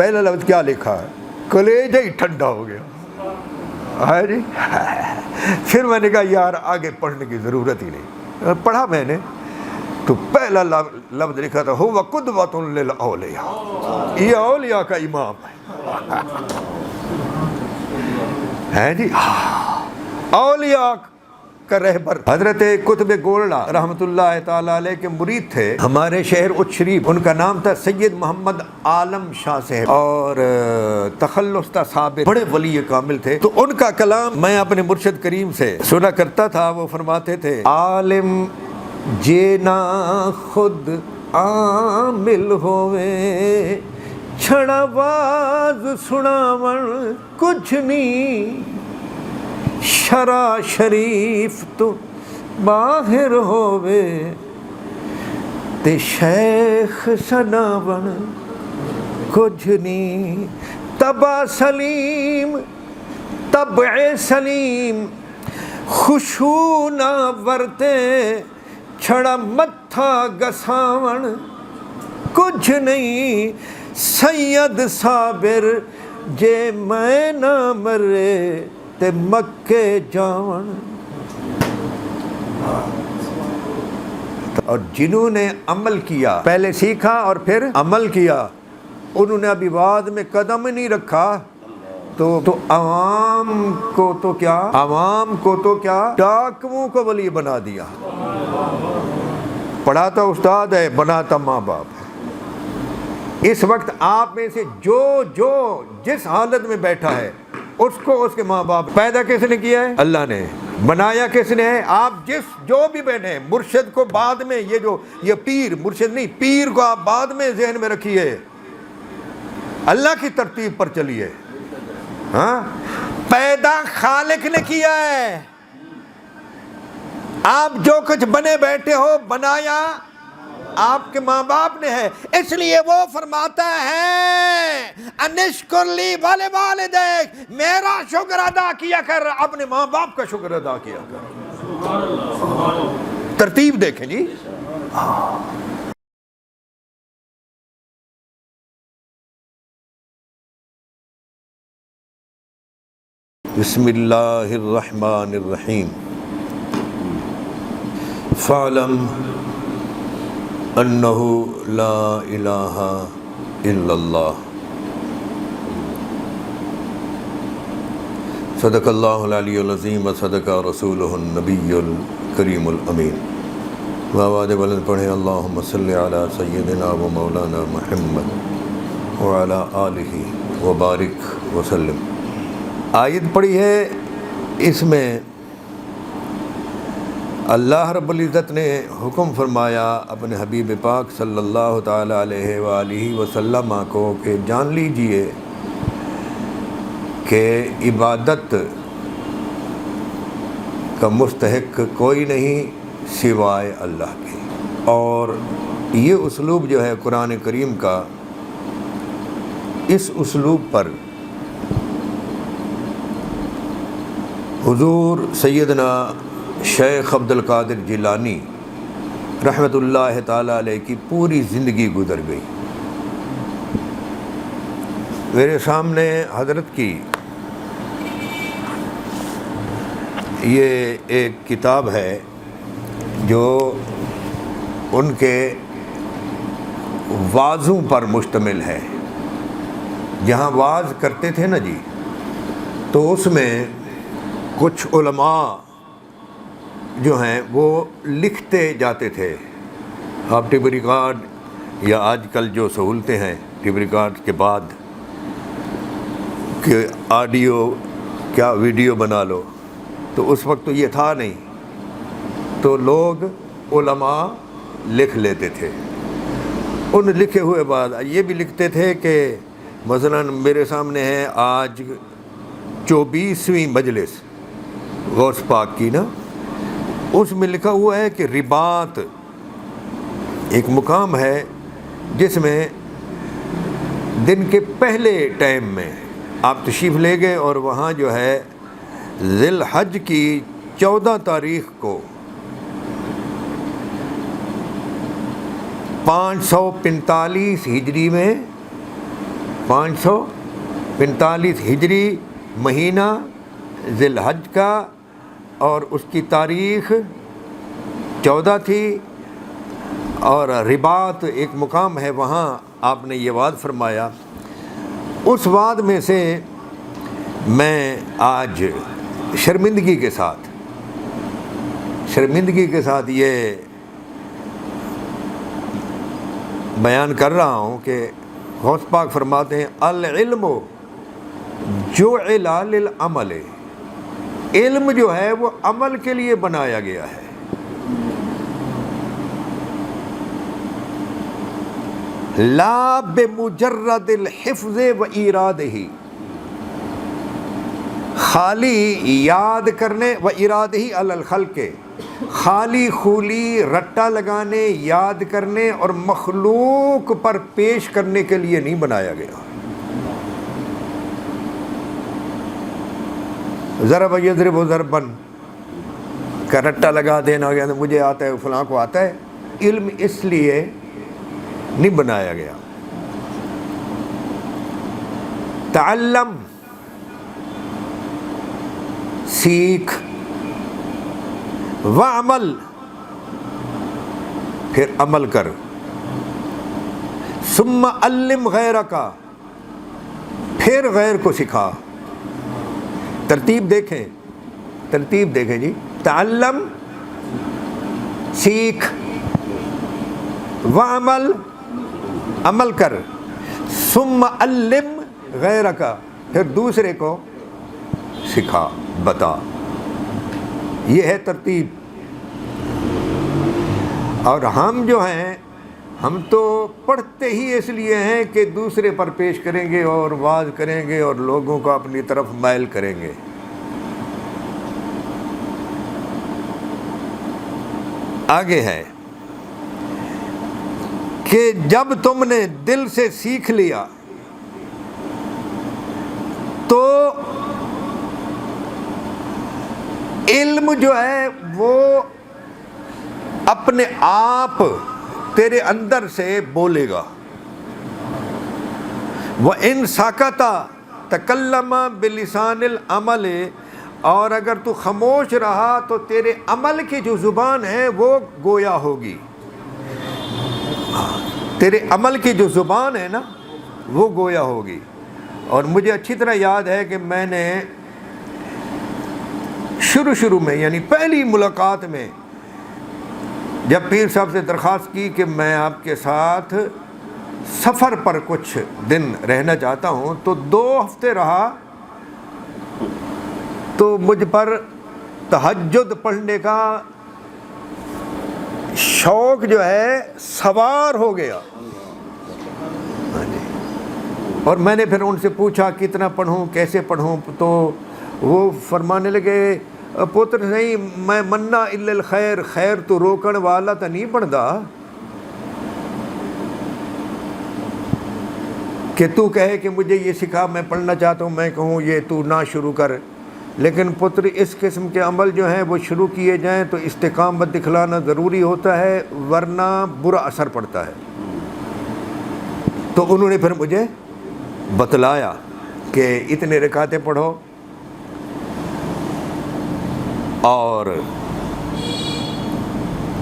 پہلا لفظ کیا لکھا ہے؟ کلیجہ ہی ٹھنڈا ہو گیا ہے جی. پھر میں نے کہا یار آگے پڑھنے کی ضرورت ہی نہیں. پڑھا میں نے تو پہلا لفظ لکھا تھا هو قدوۃ للاولیاء، یہ اولیاء کا امام ہے جی، اولیاء کا رہبر. حضرت قطب گولڑا رحمۃ اللہ تعالیٰ علیہ کے مرید تھے ہمارے شہر اچ شریف. ان کا نام تھا سید محمد عالم شاہ صاحب، اور تخلص تھا ثابت، بڑے ولی کامل تھے. تو ان کا کلام میں اپنے مرشد کریم سے سنا کرتا تھا. وہ فرماتے تھے عالم جینا خود عامل ہوئے، چھڑا باز سناون کچھ نہیں، شرع شریف تو باہر ہووے تے شیخ سناون کچھ نہیں. طبع سلیم طبع سلیم خشوع نہ ورتے، چھڑا متھا گساون کچھ نہیں. سید صابر جے میں نہ مرے تے مکے جاون. اور جنہوں نے عمل کیا، پہلے سیکھا اور پھر عمل کیا، انہوں نے ابھی بعد میں قدم نہیں رکھا تو عوام کو تو کیا ڈاکوؤں کو ولی بنا دیا. پڑھاتا استاد ہے، بناتا ماں باپ ہے. اس وقت آپ میں سے جو جس حالت میں بیٹھا ہے اس کو اس کے ماں باپ پیدا کس نے کیا ہے؟ اللہ نے. بنایا کس نے ہے؟ آپ جو بھی بیٹھے ہیں. مرشد کو بعد میں، یہ پیر، مرشد نہیں، پیر کو آپ بعد میں ذہن میں رکھیے، اللہ کی ترتیب پر چلیے. ہاں، پیدا خالق نے کیا ہے. آپ جو کچھ بنے بیٹھے ہو، بنایا آپ کے ماں باپ نے ہے. اس لیے وہ فرماتا ہے انشکر لی ولوالدیک، میرا شکر ادا کیا کر، اپنے ماں باپ کا شکر ادا کیا کر. ترتیب دیکھیں جی. بسم اللہ الرحمن الرحیم. فاعلم انہ لا الہ الا اللہ. صدق اللہ العلی العظیم و صدق رسولہ النبی الکریم الامین. آواز بلند پڑھیں اللہم صلی علی سیدنا و مولانا محمد وعلی آلہ وبارک وسلم. آیت پڑھی ہے، اس میں اللہ رب العزت نے حکم فرمایا اپنے حبیب پاک صلی اللہ تعالیٰ علیہ وآلہ وسلم کو کہ جان لیجئے کہ عبادت کا مستحق کوئی نہیں سوائے اللہ کے. اور یہ اسلوب جو ہے قرآن کریم کا، اس اسلوب پر حضور سیدنا شیخ عبد القادر جیلانی رحمۃ اللہ تعالیٰ علیہ کی پوری زندگی گزر گئی. میرے سامنے حضرت کی یہ ایک کتاب ہے جو ان کے وعظوں پر مشتمل ہے. جہاں وعظ کرتے تھے نا جی، تو اس میں کچھ علماء جو ہیں وہ لکھتے جاتے تھے. آپ ٹیپ ریکارڈ یا آج کل جو سہولتیں ہیں ٹیپ ریکارڈ کے بعد کہ آڈیو کیا ویڈیو بنا لو، تو اس وقت تو یہ تھا نہیں. تو لوگ علماء لکھ لیتے تھے. ان لکھے ہوئے بعد یہ بھی لکھتے تھے کہ مثلا میرے سامنے ہے آج 24ویں مجلس غوث پاک کی نا، اس میں لکھا ہوا ہے کہ رباط ایک مقام ہے جس میں دن کے پہلے ٹائم میں آپ تشریف لے گئے، اور وہاں جو ہے ذی الحج کی 14 تاریخ کو 545 ہجری میں 545 ہجری مہینہ ذی الحج کا، اور اس کی تاریخ 14 تھی، اور رباط ایک مقام ہے وہاں آپ نے یہ وعد فرمایا۔ اس وعد میں سے میں آج شرمندگی کے ساتھ یہ بیان کر رہا ہوں کہ غوث پاک فرماتے ہیں العلم جعل للعمل، علم جو ہے وہ عمل کے لیے بنایا گیا ہے۔ لا بمجرد الحفظ و ارادہ، خالی یاد کرنے و ارادہ علی الخلق، خالی خولی رٹا لگانے، یاد کرنے اور مخلوق پر پیش کرنے کے لیے نہیں بنایا گیا۔ ضرب یضرب ضربا کا رٹا لگا دینا گیا، مجھے آتا ہے فلاں کو آتا ہے، علم اس لیے نہیں بنایا گیا۔ تعلم، سیکھ، وعمل، پھر عمل کر، ثم علم غیرک، پھر غیر کو سکھا۔ ترتیب دیکھیں جی، تعلم، سیکھ، وعمل، عمل کر، ثم علم غیرک، پھر دوسرے کو سکھا، بتا۔ یہ ہے ترتیب۔ اور ہم جو ہیں، ہم تو پڑھتے ہی اس لیے ہیں کہ دوسرے پر پیش کریں گے اور واعظ کریں گے اور لوگوں کو اپنی طرف مائل کریں گے۔ آگے ہے کہ جب تم نے دل سے سیکھ لیا تو علم جو ہے وہ اپنے آپ تیرے اندر سے بولے گا۔ وَإِن سَكَتَ تَكَلَّمَ بِلِسَانِ الْعَمَلِ، اور اگر تو خاموش رہا تو تیرے عمل کی جو زبان ہے وہ گویا ہوگی۔ تیرے عمل کی جو زبان ہے نا وہ گویا ہوگی۔ اور مجھے اچھی طرح یاد ہے کہ میں نے شروع میں یعنی پہلی ملاقات میں جب پیر صاحب سے درخواست کی کہ میں آپ کے ساتھ سفر پر کچھ دن رہنا چاہتا ہوں، تو 2 ہفتے رہا تو مجھ پر تہجد پڑھنے کا شوق جو ہے سوار ہو گیا۔ اور میں نے پھر ان سے پوچھا کتنا پڑھوں، کیسے پڑھوں، تو وہ فرمانے لگے پتر نہیں، میں منا الا الخیر، خیر تو روکن والا تو نہیں پڑھدا کہ تو کہے کہ مجھے یہ سکھا، میں پڑھنا چاہتا ہوں، میں کہوں یہ تو نہ شروع کر۔ لیکن پتر اس قسم کے عمل جو ہیں وہ شروع کیے جائیں تو استقامت دکھلانا ضروری ہوتا ہے، ورنہ برا اثر پڑتا ہے۔ تو انہوں نے پھر مجھے بتلایا کہ اتنے رکعتیں پڑھو اور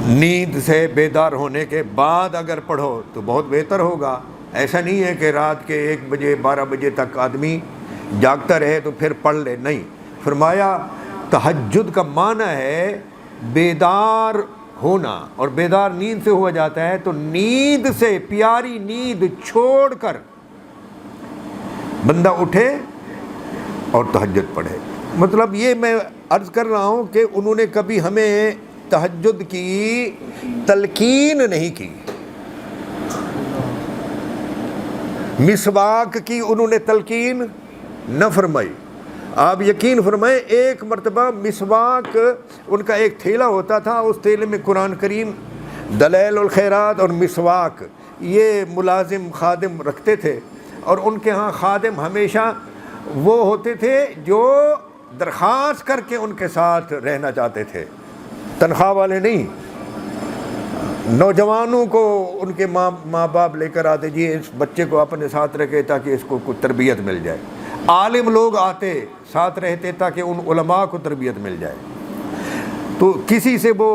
نیند سے بیدار ہونے کے بعد اگر پڑھو تو بہت بہتر ہوگا۔ ایسا نہیں ہے کہ رات کے 1 بجے 12 بجے تک آدمی جاگتا رہے تو پھر پڑھ لے، نہیں۔ فرمایا تہجد کا معنی ہے بیدار ہونا، اور بیدار نیند سے ہوا جاتا ہے، تو نیند سے، پیاری نیند چھوڑ کر بندہ اٹھے اور تہجد پڑھے۔ مطلب یہ میں عرض کر رہا ہوں کہ انہوں نے کبھی ہمیں تہجد کی تلقین نہیں کی، مسواک کی انہوں نے تلقین نہ فرمائی۔ آپ یقین فرمائیں، ایک مرتبہ مسواک ان کا ایک تھیلا ہوتا تھا، اس تھیلے میں قرآن کریم، دلائل الخیرات اور مسواک یہ ملازم خادم رکھتے تھے، اور ان کے ہاں خادم ہمیشہ وہ ہوتے تھے جو درخواست کر کے ان کے ساتھ رہنا چاہتے تھے، تنخواہ والے نہیں۔ نوجوانوں کو ان کے ماں باپ لے کر آتے، جی اس بچے کو اپنے ساتھ رکھے تاکہ اس کو کچھ تربیت مل جائے۔ عالم لوگ آتے ساتھ رہتے تاکہ ان علماء کو تربیت مل جائے۔ تو کسی سے وہ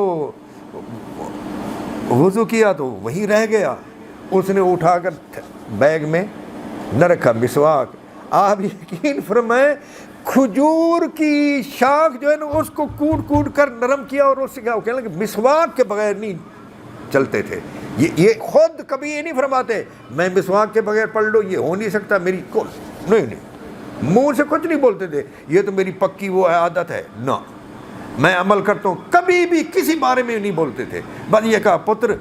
وضو کیا تو وہیں رہ گیا، اس نے اٹھا کر بیگ میں نہ رکھا مسواک۔ آپ یقین فرمائیں کھجور کی شاخ جو ہے نا اس کو کوٹ کر نرم کیا اور اس سے کیا کہنے لگے مسواک کے بغیر نہیں چلتے تھے۔ یہ خود کبھی یہ نہیں فرماتے میں مسواک کے بغیر پڑھ لو، یہ ہو نہیں سکتا میری کو، نہیں، منہ سے کچھ نہیں بولتے تھے یہ تو میری پکی وہ عادت ہے، نہ میں عمل کرتا ہوں، کبھی بھی کسی بارے میں نہیں بولتے تھے۔ بس یہ کہا پتر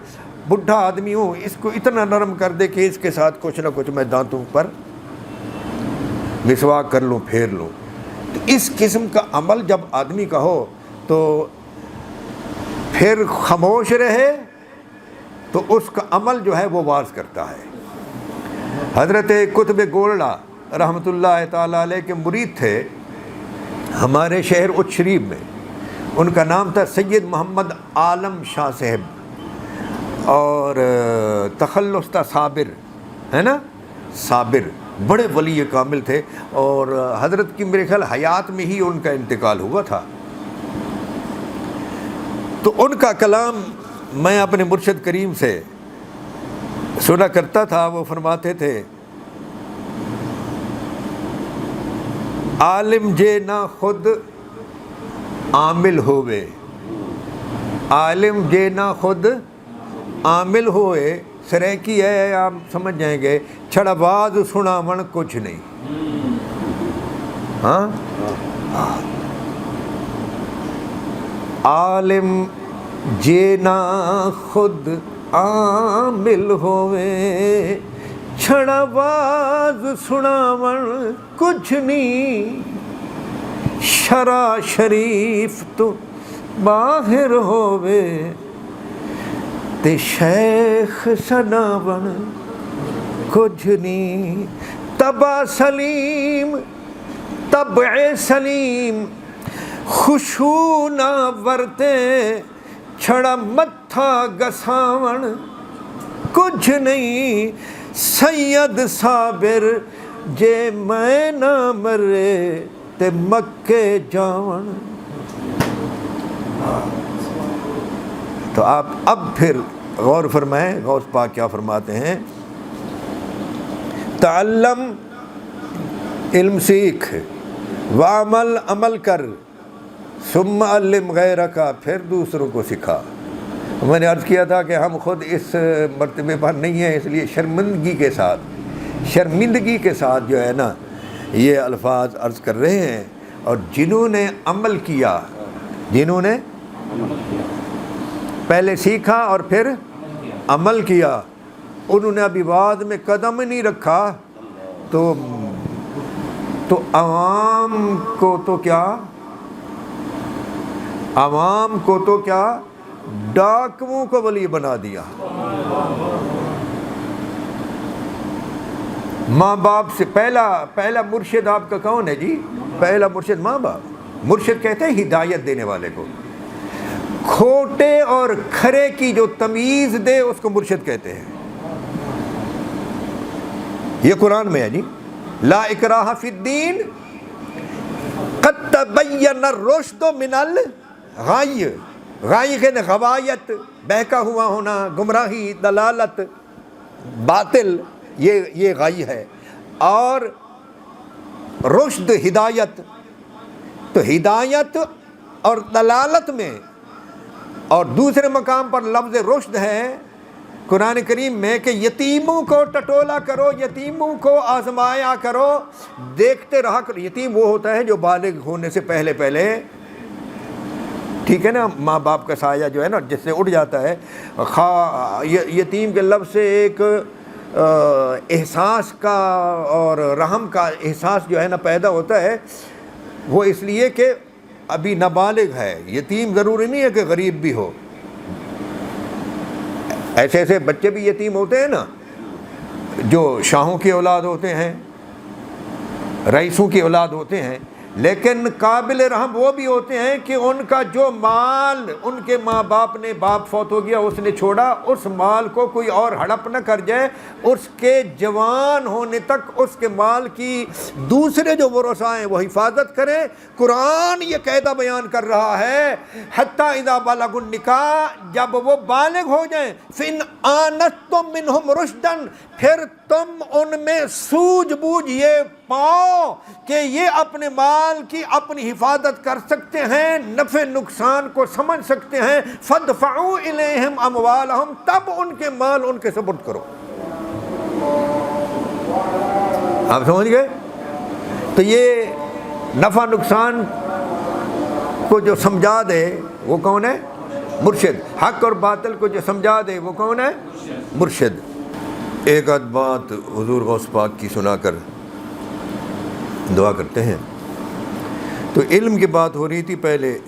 بڈھا آدمی ہوں، اس کو اتنا نرم کر دے کہ اس کے ساتھ کچھ نہ کچھ میں دانتوں پر مسواک کر لوں، پھیر لوں۔ تو اس قسم کا عمل جب آدمی کا ہو تو پھر خاموش رہے تو اس کا عمل جو ہے وہ واز کرتا ہے۔ حضرت قطب گولڑا رحمۃ اللہ تعالیٰ علیہ کے مرید تھے ہمارے شہر اچ شریف میں، ان کا نام تھا سید محمد عالم شاہ صاحب، اور تخلص تھا صابر، ہے نا، صابر، بڑے ولی کامل تھے، اور حضرت کی میرے خیال حیات میں ہی ان کا انتقال ہوا تھا۔ تو ان کا کلام میں اپنے مرشد کریم سے سنا کرتا تھا، وہ فرماتے تھے عالم جے نہ خود عامل ہوئے، عالم جے نہ خود عامل ہوئے، سریکی ہے آپ سمجھ جائیں گے، چھڑا باز سناون کچھ نہیں۔ ہاں، عالم جے نہ خود عامل ہوئے، چھڑا باز سناون کچھ نہیں، شرع شریف تو باہر ہوئے تے شیخ سناون کچھ نہیں، طبع سلیم طبع سلیم خشوع نہ ورتے، چھڑا متھا گساون کچھ نہیں، سید صابر جے میں نہ مرے تے مکے جاون۔ تو آپ اب پھر غور فرمائیں غوث پاک کیا فرماتے ہیں، تعلم علم سیکھ، وعمل عمل کر، ثم علم غیرک پھر دوسروں کو سکھا۔ میں نے عرض کیا تھا کہ ہم خود اس مرتبے پر نہیں ہیں، اس لیے شرمندگی کے ساتھ جو ہے نا یہ الفاظ عرض کر رہے ہیں، اور جنہوں نے عمل کیا، جنہوں نے پہلے سیکھا اور پھر عمل کیا، انہوں نے ابھی بعد میں قدم نہیں رکھا تو عوام کو تو کیا ڈاکوؤں کو ولی بنا دیا۔ ماں باپ سے پہلا مرشد آپ کا کون ہے جی؟ پہلا مرشد ماں باپ۔ مرشد کہتے ہیں ہدایت دینے والے کو، کھوٹے اور کھرے کی جو تمیز دے اس کو مرشد کہتے ہیں۔ یہ قرآن میں ہے جی، لا اکراہ فی الدین قد تبین الرشد من الغی، غی کہتے ہیں غوایت، بہکا ہوا ہونا، گمراہی، دلالت، باطل، یہ غی ہے، اور رشد ہدایت۔ تو ہدایت اور دلالت میں، اور دوسرے مقام پر لفظ رشد ہے قرآن کریم میں کہ یتیموں کو ٹٹولا کرو، یتیموں کو آزمایا کرو، دیکھتے رہا کرو۔ یتیم وہ ہوتا ہے جو بالغ ہونے سے پہلے ٹھیک ہے نا، ماں باپ کا سایہ جو ہے نا جس سے اٹھ جاتا ہے۔ یتیم کے لفظ سے ایک احساس کا اور رحم کا احساس جو ہے نا پیدا ہوتا ہے، وہ اس لیے کہ ابھی نابالغ ہے۔ یتیم ضروری نہیں ہے کہ غریب بھی ہو، ایسے بچے بھی یتیم ہوتے ہیں نا، جو شاہوں کی اولاد ہوتے ہیں، رئیسوں کی اولاد ہوتے ہیں، لیکن قابل رحم وہ بھی ہوتے ہیں کہ ان کا جو مال ان کے ماں باپ نے، باپ فوت ہو گیا اس نے چھوڑا، اس مال کو کوئی اور ہڑپ نہ کر جائے، اس کے جوان ہونے تک اس کے مال کی دوسرے جو ورثاء ہیں وہ حفاظت کریں۔ قرآن یہ قاعدہ بیان کر رہا ہے حتی اذا بلغوا النکاح، جب وہ بالغ ہو جائیں، فِإِنْ آنَسْتُم مِّنْهُمْ رُشْدًا، پھر تم ان میں سوجھ بوجھ یہ پاؤ کہ یہ اپنے مال کی اپنی حفاظت کر سکتے ہیں، نفع نقصان کو سمجھ سکتے ہیں، فَادْفَعُوا إِلَيْهِمْ أَمْوَالَهُمْ، تب ان کے مال ان کے سپرد کرو۔ آپ سمجھ گئے؟ تو یہ نفع نقصان کو جو سمجھا دے وہ کون ہے؟ مرشد۔ حق اور باطل کو جو سمجھا دے وہ کون ہے؟ مرشد۔ ایک آدھ بات حضور غوث پاک کی سنا کر دعا کرتے ہیں۔ تو علم کی بات ہو رہی تھی پہلے،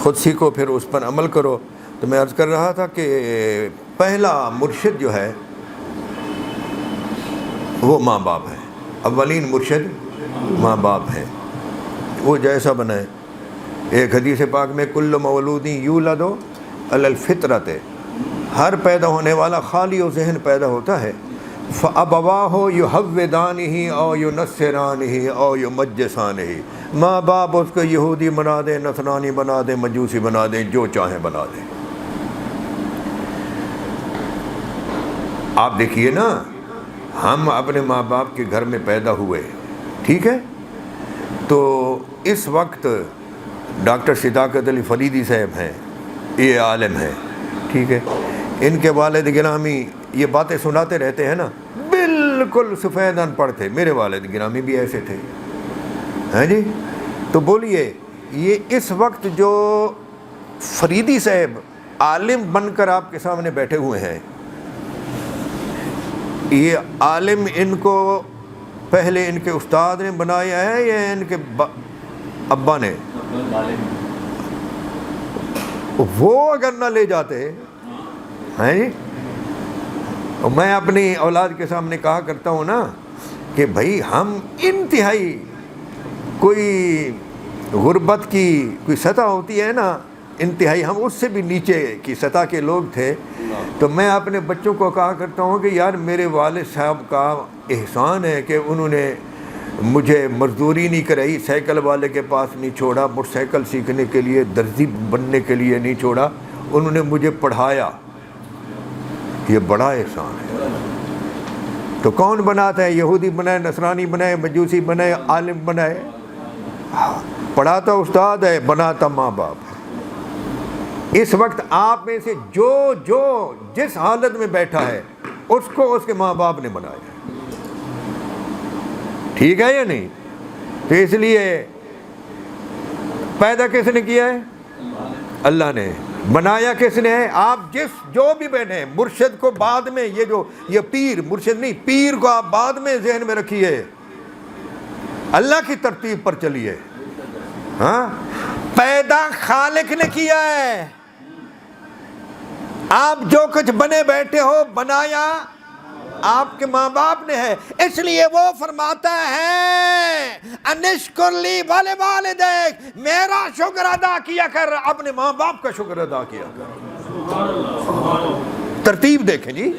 خود سیکھو پھر اس پر عمل کرو۔ تو میں عرض کر رہا تھا کہ پہلا مرشد جو ہے وہ ماں باپ ہے، اولین مرشد ماں باپ ہے، وہ جیسا بنائے۔ ایک حدیث پاک میں کل مولود یولد علی الفطرت، ہر پیدا ہونے والا خالی و ذہن پیدا ہوتا ہے، فَأَبَوَاهُ يُحَوِّدَانِهِ أَوْ يُنَصِّرَانِهِ أَوْ يُمَجِّسَانِهِ، ماں باپ اس کو یہودی بنا دیں، نصرانی بنا دیں، مجوسی بنا دیں، جو چاہیں بنا دیں۔ آپ دیکھیے نا، ہم اپنے ماں باپ کے گھر میں پیدا ہوئے، ٹھیک ہے، تو اس وقت ڈاکٹر صداقت علی فریدی صاحب ہیں، یہ عالم ہیں، ٹھیک ہے، ان کے والد گرامی یہ باتیں سناتے رہتے ہیں نا، بالکل سفید ان پڑھ تھے، میرے والد گرامی بھی ایسے تھے، ہیں جی۔ تو بولیے، یہ اس وقت جو فریدی صاحب عالم بن کر آپ کے سامنے بیٹھے ہوئے ہیں، یہ عالم ان کو پہلے ان کے استاد نے بنایا ہے یا ان کے ابا نے؟ وہ اگر نہ لے جاتے ہیں جی، میں اپنی اولاد کے سامنے کہا کرتا ہوں نا کہ بھائی ہم انتہائی کوئی غربت کی کوئی سطح ہوتی ہے نا، انتہائی ہم اس سے بھی نیچے کی سطح کے لوگ تھے۔ تو میں اپنے بچوں کو کہا کرتا ہوں کہ یار میرے والد صاحب کا احسان ہے کہ انہوں نے مجھے مزدوری نہیں کرائی، سائیکل والے کے پاس نہیں چھوڑا، موٹر سائیکل سیکھنے کے لیے، درزی بننے کے لیے نہیں چھوڑا، انہوں نے مجھے پڑھایا، یہ بڑا احسان ہے۔ تو کون بناتا ہے؟ یہودی بنائے، نصرانی بنائے، مجوسی بنائے، عالم بنائے، پڑھاتا استاد ہے، بناتا ماں باپ ہے۔ اس وقت آپ میں سے جو جس حالت میں بیٹھا ہے اس کو اس کے ماں باپ نے بنایا، ٹھیک ہے یا نہیں؟ تو اس لیے پیدا کس نے کیا ہے؟ اللہ نے۔ بنایا کس نے ہے؟ آپ جو بھی بیٹھے ہیں، مرشد کو بعد میں، یہ پیر، مرشد نہیں، پیر کو آپ بعد میں ذہن میں رکھیے، اللہ کی ترتیب پر چلیے۔ ہاں، پیدا خالق نے کیا ہے، آپ جو کچھ بنے بیٹھے ہو بنایا آپ کے ماں باپ نے ہے۔ اس لیے وہ فرماتا ہے انشکر لی ولوالدیک، میرا شکر ادا کیا کر، اپنے ماں باپ کا شکر ادا کیا کر۔ ترتیب دیکھیں جی۔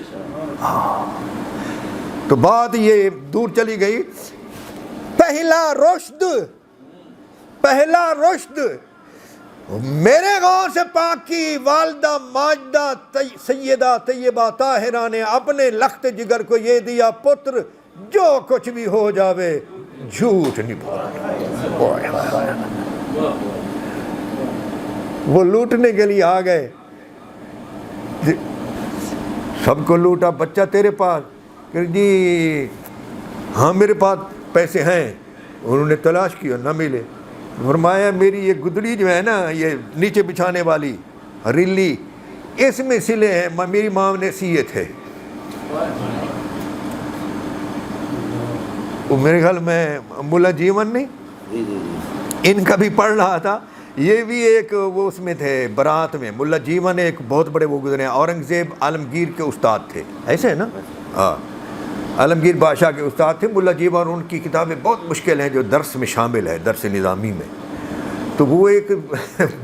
تو بات یہ دور چلی گئی۔ پہلا رشد میرے غوث پاک کی والدہ ماجدہ سیدہ طیبہ طاہرہ نے اپنے لخت جگر کو یہ دیا، پتر جو کچھ بھی ہو جاوے جھوٹ نہیں بولنا۔ وہ لوٹنے کے لیے آ گئے، سب کو لوٹا، بچہ تیرے پاس؟ کہ جی ہاں میرے پاس پیسے ہیں۔ انہوں نے تلاش کیا، نہ ملے۔ فرمایا میری یہ گدڑی جو ہے نا، یہ نیچے بچھانے والی ریلی، اس میں سلے ہیں، میری ماں نے سیے تھے۔ وہ میرے خیال میں ملا جیون نہیں، ان کا بھی پڑھ رہا تھا، یہ بھی ایک وہ اس میں تھے برات میں۔ ملا جیون ایک بہت بڑے وہ گزرے ہیں، اورنگزیب عالمگیر کے استاد تھے، ایسے ہے نا۔ ہاں، عالمگیر بادشاہ کے استاد تھے ملا جیب، اور ان کی کتابیں بہت مشکل ہیں جو درس میں شامل ہے، درس نظامی میں. تو وہ ایک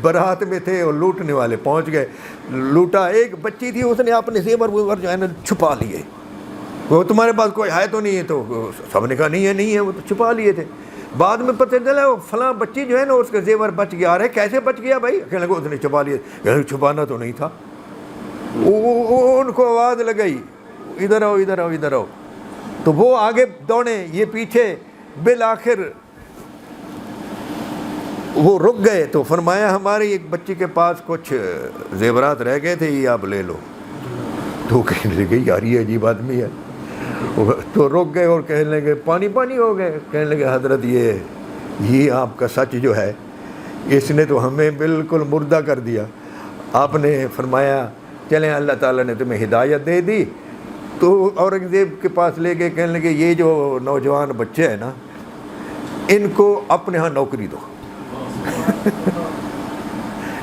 بارات میں تھے اور لوٹنے والے پہنچ گئے، لوٹا. ایک بچی تھی، اس نے اپنے زیور ویور جو ہے نا چھپا لیے. وہ تمہارے پاس کوئی ہے تو نہیں ہے؟ تو سب نے کہا نہیں ہے، وہ تو چھپا لیے تھے. بعد میں پتہ چلا وہ فلاں بچی جو ہے نا اس کا زیور بچ گیا. رہے کیسے بچ گیا بھائی؟ کہنے لگا اس نے چھپا لیے. چھپانا تو نہیں تھا. ان کو آواز لگائی ادھر آؤ ادھر آؤ ادھر آؤ. تو وہ آگے دوڑے، یہ پیچھے. بالآخر وہ رک گئے تو فرمایا ہماری ایک بچی کے پاس کچھ زیورات رہ گئے تھے، یہ آپ لے لو. تو کہنے لگے یار یہ عجیب آدمی ہے. تو رک گئے اور کہنے لگے پانی ہو گئے. کہنے لگے حضرت یہ آپ کا سچ جو ہے اس نے تو ہمیں بالکل مردہ کر دیا. آپ نے فرمایا چلیں اللہ تعالیٰ نے تمہیں ہدایت دے دی. تو اورنگزیب کے پاس لے گئے. کہنے لگے یہ جو نوجوان بچے ہیں نا ان کو اپنے ہاں نوکری دو.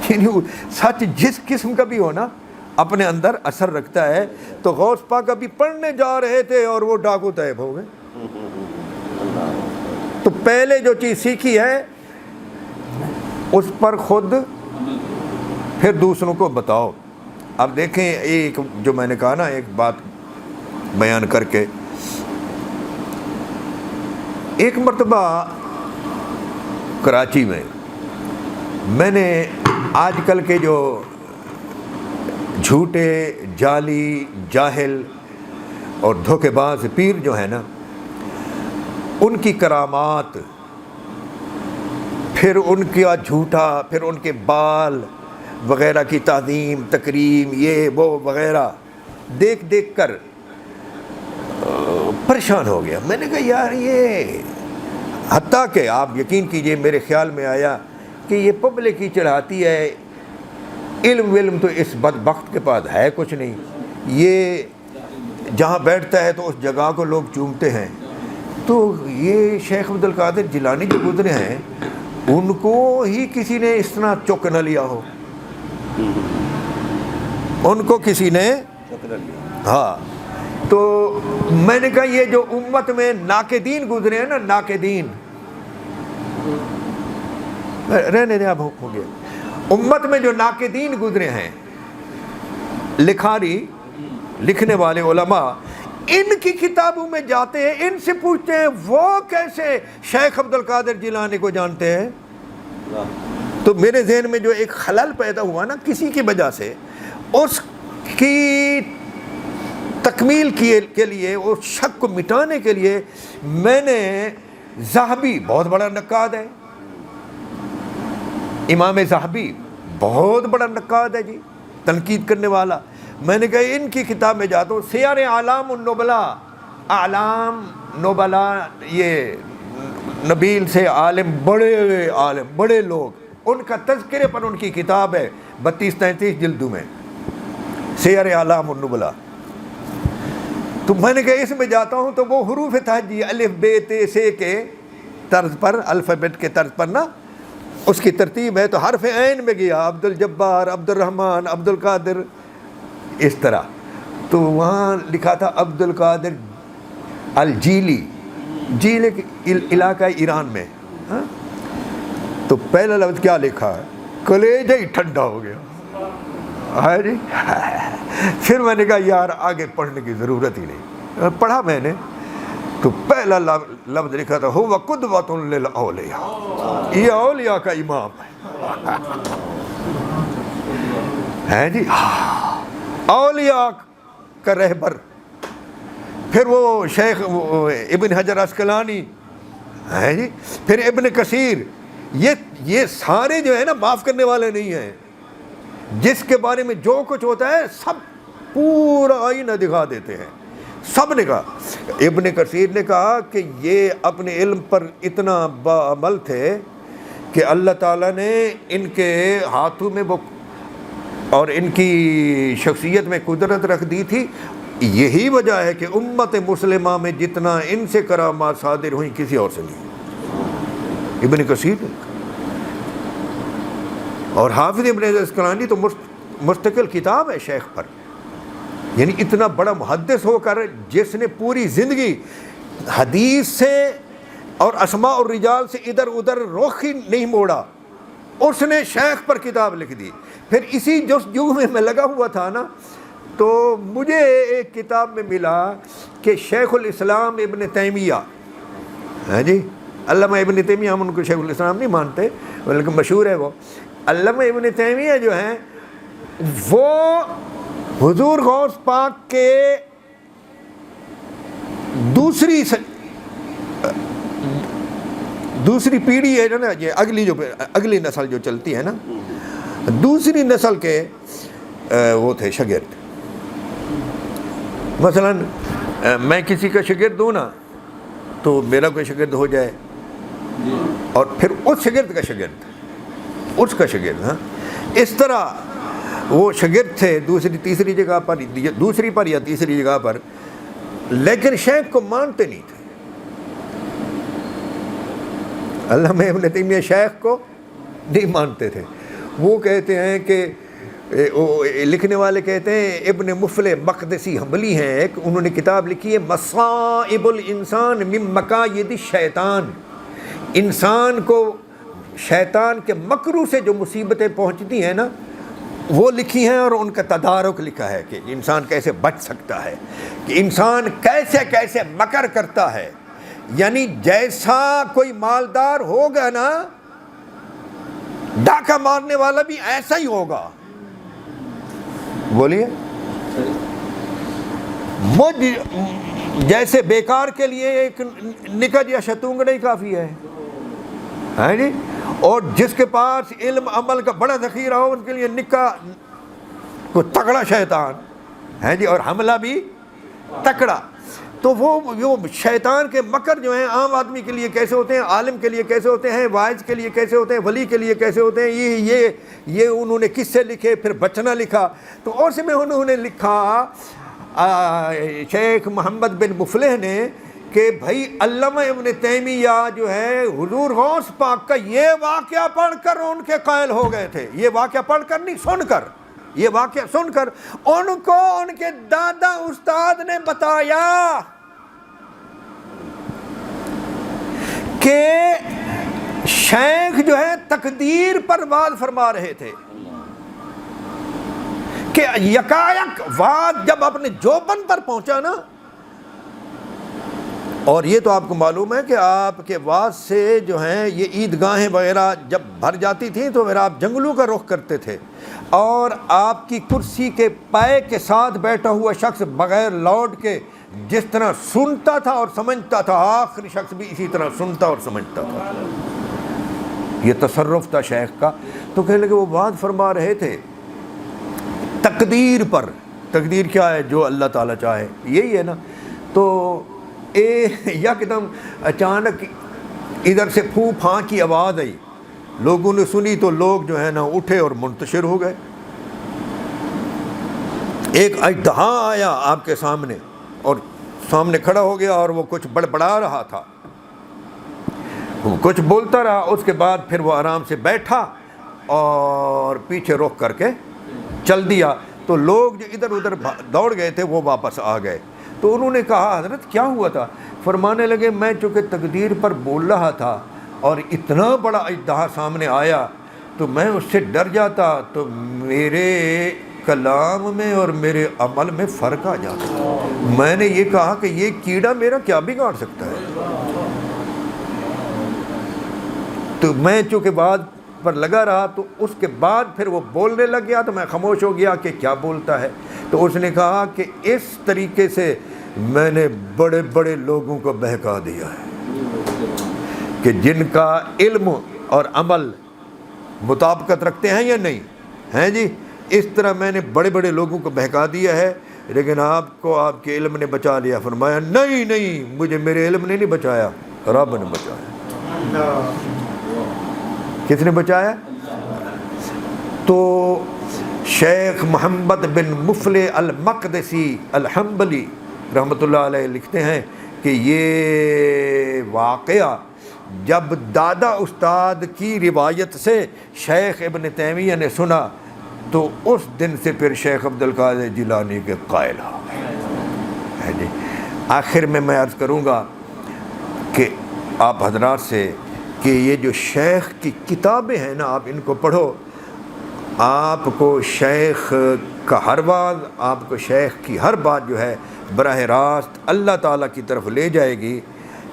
یعنی سچ جس قسم کا بھی ہو نا اپنے اندر اثر رکھتا ہے. تو غوث پاک ابھی پڑھنے جا رہے تھے اور وہ ڈاکو طیب ہو گئے. تو پہلے جو چیز سیکھی ہے اس پر خود پھر دوسروں کو بتاؤ. اب دیکھیں ایک جو میں نے کہا نا ایک بات بیان کر کے، ایک مرتبہ کراچی میں نے آج کل کے جو جھوٹے جعلی جاہل اور دھوکے باز پیر جو ہیں نا ان کی کرامات، پھر ان کا جھوٹا، پھر ان کے بال وغیرہ کی تعظیم تکریم یہ وہ وغیرہ دیکھ دیکھ کر پریشان ہو گیا. میں نے کہا یار یہ، حتیٰ کہ آپ یقین کیجئے میرے خیال میں آیا کہ یہ پبلک ہی چڑھاتی ہے. علم تو اس بدبخت کے پاس ہے کچھ نہیں. یہ جہاں بیٹھتا ہے تو اس جگہ کو لوگ چومتے ہیں. تو یہ شیخ عبد القادر جیلانی جو گزرے ہیں ان کو ہی کسی نے اس طرح چک نہ لیا ہو. ان کو کسی نے ہاں. تو میں نے کہا یہ جو امت میں ناقدین گزرے ہیں نا، ناقدین رہنے دیں اب ہو گیا. امت میں جو ناقدین گزرے ہیں، لکھاری لکھنے والے علماء، ان کی کتابوں میں جاتے ہیں، ان سے پوچھتے ہیں وہ کیسے شیخ عبد القادر جیلانی کو جانتے ہیں. تو میرے ذہن میں جو ایک خلل پیدا ہوا نا کسی کی وجہ سے، اس کی تکمیل کے لیے، اس شک کو مٹانے کے لیے میں نے ذہبی، بہت بڑا نقاد ہے امام ذہبی، بہت بڑا نقاد ہے جی، تنقید کرنے والا. میں نے کہا ان کی کتاب میں جاتا ہوں، سیر اعلام النبلا، اعلام نبلا، یہ نبیل سے عالم، بڑے لوگ، ان کا تذکرے پر ان کی کتاب ہے 32-33 جلدوں میں، سیر اعلام النبلا. تو میں نے کہا اس میں جاتا ہوں تو وہ حروف تہجی الف ب ت س کے طرز پر، الفابیٹ کے طرز پر نا اس کی ترتیب ہے. تو حرف عین میں گیا، عبد الجبار، عبد الرحمن، عبد القادر، اس طرح. تو وہاں لکھا تھا عبد القادر الجیلی، جیل علاقہ ایران میں. تو پہلا لفظ کیا لکھا ہے؟ کلیجہ ہی ٹھنڈا ہو گیا ہے جی. پھر میں نے کہا یار آگے پڑھنے کی ضرورت ہی نہیں. پڑھا میں نے تو پہلا لفظ لکھا تھا ہوا قدوۃ للاولیاء، یہ اولیاء کا امام ہے جی، اولیاء کا رہبر. پھر وہ شیخ ابن حجر عسقلانی ہے جی، پھر ابن کثیر. یہ سارے جو ہے نا معاف کرنے والے نہیں ہیں. جس کے بارے میں جو کچھ ہوتا ہے سب پورا آئینہ دکھا دیتے ہیں. سب نے کہا، ابن کثیر نے کہا کہ یہ اپنے علم پر اتنا باعمل تھے کہ اللہ تعالیٰ نے ان کے ہاتھوں میں وہ اور ان کی شخصیت میں قدرت رکھ دی تھی. یہی وجہ ہے کہ امت مسلمہ میں جتنا ان سے کرامات صادر ہوئیں کسی اور سے نہیں. ابن کثیر اور حافظ ابن عسقلانی تو مستقل کتاب ہے شیخ پر. یعنی اتنا بڑا محدث ہو کر جس نے پوری زندگی حدیث سے اور اسماء اور رجال سے ادھر ادھر رخ ہی نہیں موڑا، اس نے شیخ پر کتاب لکھ دی۔ پھر اسی جستجو میں لگا ہوا تھا نا، تو مجھے ایک کتاب میں ملا کہ شیخ الاسلام ابن تیمیہ، ہاں جی، علامہ ابن تیمیہ، ہم ان کو شیخ الاسلام نہیں مانتے بلکہ مشہور ہے وہ، علامہ ابن تیمیہ جو ہیں وہ حضور غوث پاک کے دوسری پیڑھی ہے نا، یہ اگلی نسل جو چلتی ہے نا، دوسری نسل کے وہ تھے شاگرد۔ مثلا میں کسی کا شاگرد ہوں نا تو میرا کوئی شاگرد ہو جائے اور پھر اس شاگرد کا شاگرد، اس کا شاگرد، ہاں، اس طرح وہ شاگرد تھے دوسری جگہ پر، دوسری پر یا تیسری جگہ پر، لیکن شیخ کو مانتے نہیں تھے۔ علامہ ابن تیمیہ شیخ کو نہیں مانتے تھے۔ وہ کہتے ہیں کہ لکھنے والے کہتے ہیں، ابن مفلح مقدسی حنبلی ہیں ایک، انہوں نے کتاب لکھی ہے مصائب الانسان من مکائد الشیطان، انسان کو شیطان کے مکروں سے جو مصیبتیں پہنچتی ہیں نا وہ لکھی ہیں، اور ان کا تدارک لکھا ہے کہ انسان کیسے بچ سکتا ہے، کہ انسان کیسے کیسے مکر کرتا ہے۔ یعنی جیسا کوئی مالدار ہوگا نا، ڈاکہ مارنے والا بھی ایسا ہی ہوگا۔ بولیے، جیسے بیکار کے لیے ایک نکد یا شتونگڑا ہی کافی ہے، ہاں جی، اور جس کے پاس علم عمل کا بڑا ذخیرہ ہو ان کے لیے نکا کو تگڑا شیطان ہے جی، اور حملہ بھی تکڑا۔ تو وہ شیطان کے مکر جو ہیں عام آدمی کے لیے کیسے ہوتے ہیں، عالم کے لیے کیسے ہوتے ہیں، واعظ کے لیے کیسے ہوتے ہیں، ولی کے لیے کیسے ہوتے ہیں، یہ انہوں نے کس سے لکھے، پھر بچنا لکھا۔ تو اس میں انہوں نے لکھا شیخ محمد بن مفلح نے کہ بھائی علامہ ابن تیمیہ جو ہے حضور غوث پاک کا یہ واقعہ پڑھ کر ان کے قائل ہو گئے تھے، یہ واقعہ پڑھ کر نہیں، سن کر، یہ واقعہ سن کر ان کو ان کے دادا استاد نے بتایا کہ شیخ جو ہے تقدیر پر وعظ فرما رہے تھے، کہ یکایک وعظ جب اپنے جوبن پر پہنچا نا، اور یہ تو آپ کو معلوم ہے کہ آپ کے وعظ سے جو ہیں یہ عیدگاہیں وغیرہ جب بھر جاتی تھیں تو پھر آپ جنگلوں کا رخ کرتے تھے، اور آپ کی کرسی کے پائے کے ساتھ بیٹھا ہوا شخص بغیر لوٹ کے جس طرح سنتا تھا اور سمجھتا تھا، آخری شخص بھی اسی طرح سنتا اور سمجھتا تھا۔ یہ تصرف تھا شیخ کا۔ تو کہنے لگے وہ وعظ فرما رہے تھے تقدیر پر۔ تقدیر کیا ہے؟ جو اللہ تعالیٰ چاہے، یہی ہے نا۔ تو یکدم اچانک ادھر سے پھوں پھاں کی آواز آئی، لوگوں نے سنی تو لوگ جو ہے نا اٹھے اور منتشر ہو گئے۔ ایک اژدہا آیا آپ کے سامنے اور سامنے کھڑا ہو گیا، اور وہ کچھ بڑبڑا رہا تھا، وہ کچھ بولتا رہا۔ اس کے بعد پھر وہ آرام سے بیٹھا اور پیچھے رخ کر کے چل دیا۔ تو لوگ جو ادھر ادھر دوڑ گئے تھے وہ واپس آ گئے۔ تو انہوں نے کہا حضرت کیا ہوا تھا؟ فرمانے لگے میں چونکہ تقدیر پر بول رہا تھا اور اتنا بڑا اژدہا سامنے آیا تو میں اس سے ڈر جاتا، تو میرے کلام میں اور میرے عمل میں فرق آ جاتا۔ میں نے یہ کہا کہ یہ کیڑا میرا کیا بگاڑ سکتا ہے؟ تو میں چونکہ بات پر لگا رہا تو اس کے بعد پھر وہ بولنے لگ گیا تو میں خاموش ہو گیا کہ کیا بولتا ہے۔ تو اس نے کہا کہ اس طریقے سے میں نے بڑے بڑے لوگوں کو بہکا دیا ہے کہ جن کا علم اور عمل مطابقت رکھتے ہیں یا نہیں ہیں جی، اس طرح میں نے بڑے بڑے لوگوں کو بہکا دیا ہے، لیکن آپ کو آپ کے علم نے بچا لیا۔ فرمایا نہیں، مجھے میرے علم نے نہیں بچایا، رب نے بچایا۔ کس نے بچایا؟ تو شیخ محمد بن مفلح المقدسی الحنبلی رحمۃ اللہ علیہ لکھتے ہیں کہ یہ واقعہ جب دادا استاد کی روایت سے شیخ ابن تیمیہ نے سنا تو اس دن سے پھر شیخ عبد القادر جیلانی کے قائل ہو گئے جی۔ آخر میں عرض کروں گا کہ آپ حضرات سے کہ یہ جو شیخ کی کتابیں ہیں نا، آپ ان کو پڑھو، آپ کو شیخ کا ہر بات، آپ کو شیخ کی ہر بات جو ہے براہ راست اللہ تعالیٰ کی طرف لے جائے گی۔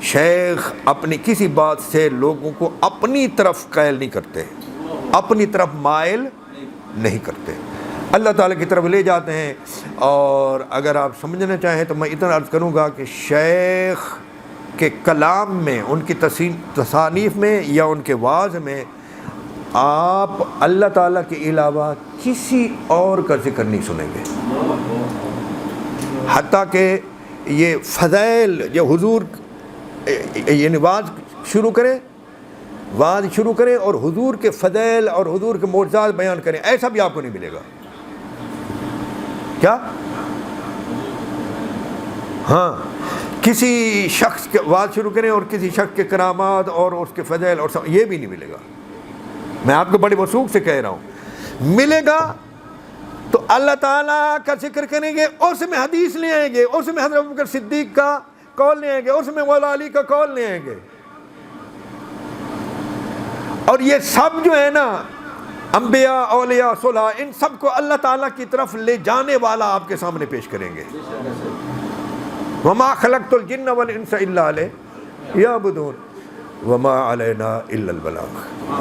شیخ اپنی کسی بات سے لوگوں کو اپنی طرف قائل نہیں کرتے، اپنی طرف مائل نہیں کرتے، اللہ تعالیٰ کی طرف لے جاتے ہیں۔ اور اگر آپ سمجھنا چاہیں تو میں اتنا عرض کروں گا کہ شیخ کے کلام میں، ان کی تصانیف میں یا ان کے وعظ میں آپ اللہ تعالیٰ کے علاوہ کسی اور کا ذکر نہیں سنیں گے، حتیٰ کہ یہ فضائل، یہ حضور یعنی وعظ شروع کریں اور حضور کے فضائل اور حضور کے معجزات بیان کریں، ایسا بھی آپ کو نہیں ملے گا۔ کیا؟ ہاں، کسی شخص کے وعظ شروع کریں اور کسی شخص کے کرامات اور اس کے فضائل اور یہ بھی نہیں ملے گا۔ میں آپ کو بڑے وثوق سے کہہ رہا ہوں، ملے گا تو اللہ تعالیٰ کا ذکر کریں گے، اس میں حدیث لے آئیں گے، اس میں حضرت ابوبکر صدیق کا قول لے آئیں گے، اس میں مولا علی کا قول لے آئیں گے، اور یہ سب جو ہے نا انبیاء، اولیاء، صلحاء، ان سب کو اللہ تعالیٰ کی طرف لے جانے والا آپ کے سامنے پیش کریں گے۔ وَمَا خَلَقْتُ الْجِنَّ وَالْإِنسَ إِلَّا لِيَعْبُدُونِ وَمَا عَلَيْنَا إِلَّا الْبَلَاغُ۔